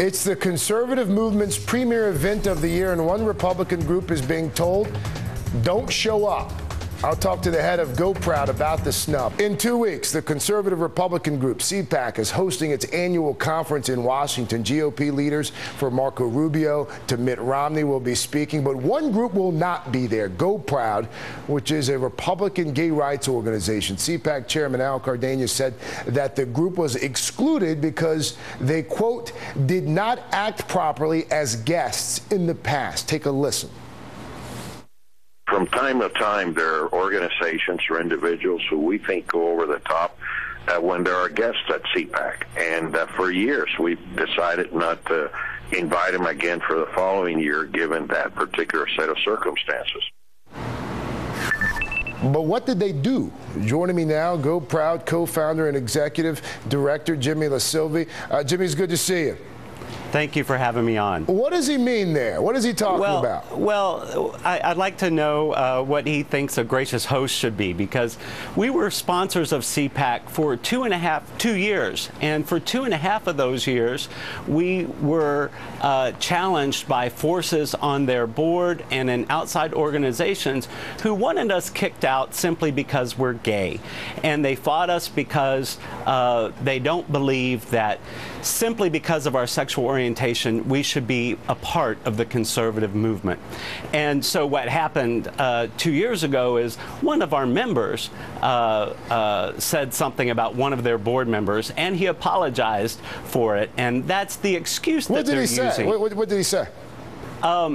It's the conservative movement's premier event of the year, and one Republican group is being told, don't show up. I'll talk to the head of GOProud about the snub. In 2 weeks, the conservative Republican group, CPAC, is hosting its annual conference in Washington. GOP leaders from Marco Rubio to Mitt Romney will be speaking, but one group will not be there, GOProud, which is a Republican gay rights organization. CPAC Chairman Al Cardania said that the group was excluded because they, quote, did not act properly as guests in the past. Take a listen. From time to time, there are organizations or individuals who we think go over the top when there are guests at CPAC. And for years, we've decided not to invite them again for the following year, given that particular set of circumstances. But what did they do? Joining me now, GOProud co-founder and executive director, Jimmy LaSalvia. Jimmy, it's good to see you. Thank you for having me on. What does he mean there? What is he talking about? Well, I'd like to know what he thinks a gracious host should be, because we were sponsors of CPAC for 2 years, and for 2.5 of those years, we were challenged by forces on their board and in outside organizations who wanted us kicked out simply because we're gay. And they fought us because they don't believe that simply because of our sexual orientation, we should be a part of the conservative movement. And so what happened 2 years ago is one of our members said something about one of their board members, and he apologized for it. And that's the excuse that they're using. What did he say?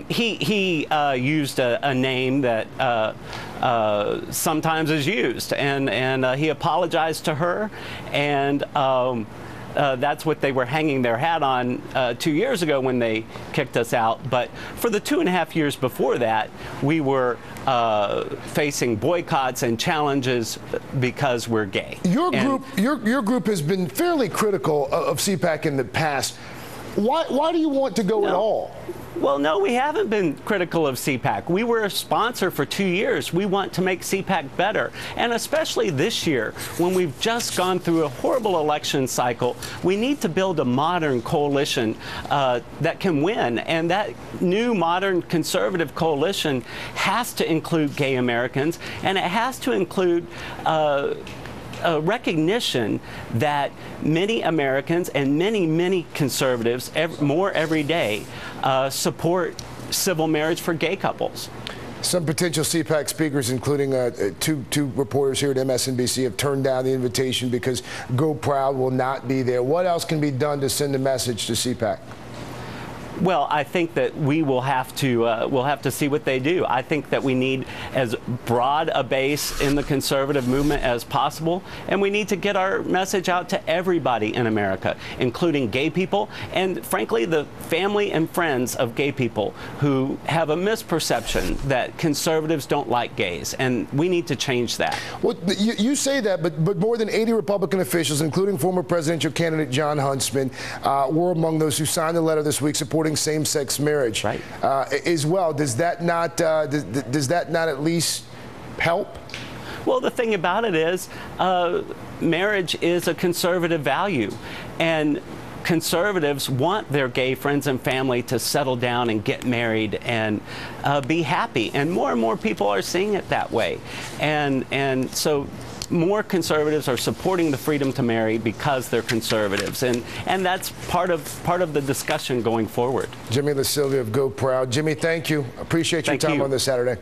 He used a name that sometimes is used, and he apologized to her, and that's what they were hanging their hat on 2 years ago when they kicked us out. But for the 2.5 years before that, we were facing boycotts and challenges because we're gay. Your group has been fairly critical of CPAC in the past. Why do you want to go at all? Well, no, we haven't been critical of CPAC. We were a sponsor for 2 years. We want to make CPAC better. And especially this year, when we've just gone through a horrible election cycle, we need to build a modern coalition that can win. And that new modern conservative coalition has to include gay Americans, and it has to include a recognition that many Americans and many conservatives, more every day, support civil marriage for gay couples. Some potential CPAC speakers, including two reporters here at MSNBC, have turned down the invitation because GOProud will not be there. What else can be done to send a message to CPAC? Well, I think that we will have to see what they do. I think that we need as broad a base in the conservative movement as possible, and we need to get our message out to everybody in America, including gay people and, frankly, the family and friends of gay people who have a misperception that conservatives don't like gays, and we need to change that. Well, you say that, but more than 80 Republican officials, including former presidential candidate John Huntsman, were among those who signed a letter this week supporting same-sex marriage, right, as well. Does that not at least help? Well, the thing about it is, marriage is a conservative value, and conservatives want their gay friends and family to settle down and get married and be happy, and more people are seeing it that way, and so more conservatives are supporting the freedom to marry because they're conservatives, and that's part of the discussion going forward. Jimmy LaSalvia of GOProud. Jimmy, thank you. Appreciate your time on this Saturday.